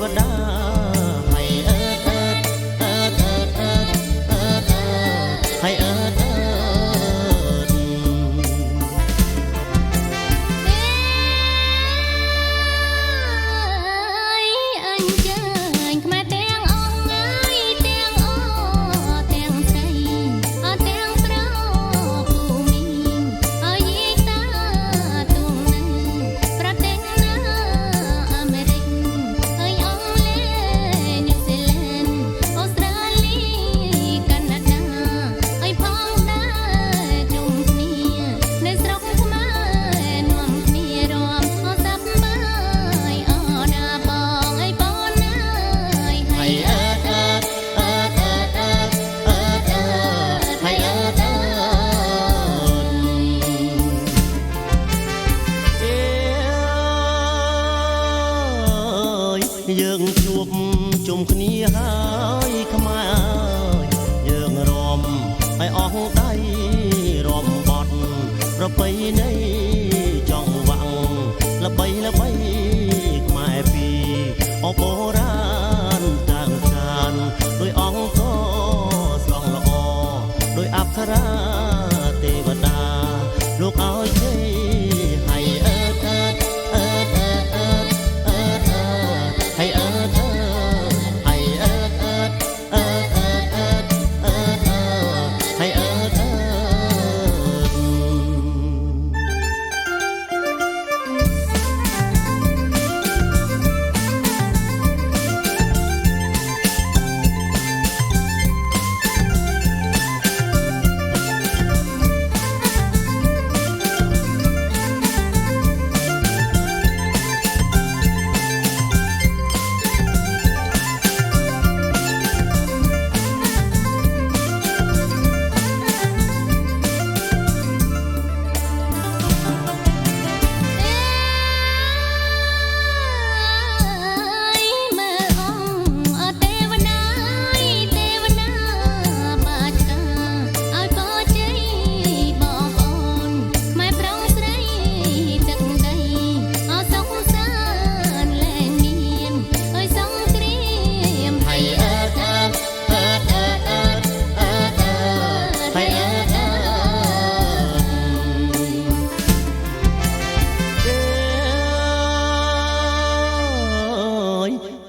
វតាให้เอิดเอิดเอิดเอิดเอิดเอิดเอิดให้เอิดเอิดយើងជួបជុំគ្នាហើយខ្មែរយើងរំឲ្យអស់ដៃរំបត់ប្រពៃណីចង់វាំងល្បីល្បីខ្មែរពីអបូរាណតាំងកានដោយអង្គស្រងល្អដោយអប្សរាទេវតាលោកឲ្យជ័យឲ្យអើតអើតអើតអើតអើតអើតให้เอิดเอิดให้เอิดเอิดเอิดเอิดเอิดเอิดเอิดให้เอิดเอิด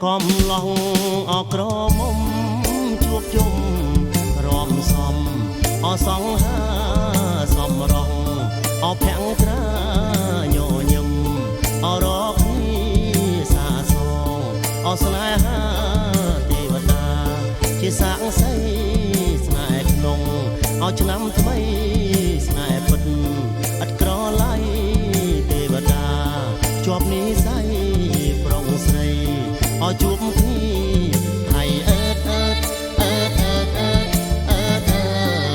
កំឡងអក្រមុំជួបជុំរំសំអសង្ហាសំរងអភាំងត្រាញញឹមអរកសាសងអស្នេហាទេវតាជាសាងសីស្នេហ៍ក្នុងអឆ្នាំថ្មីស្នេហ៍ពិតឥតក្រឡៃទេវតាជាប់និស័យប្រុងស្រីអជួបគ្នាให้เอิดเอิดเอิดเอิดเอิดเอิดเอิ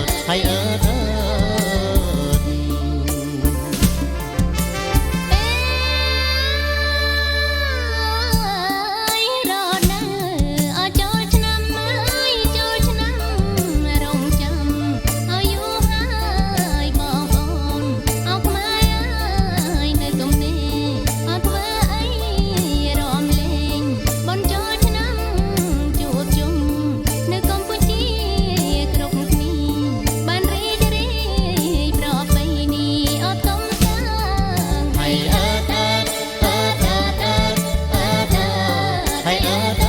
ดให้เอิดเอิดให้เอิด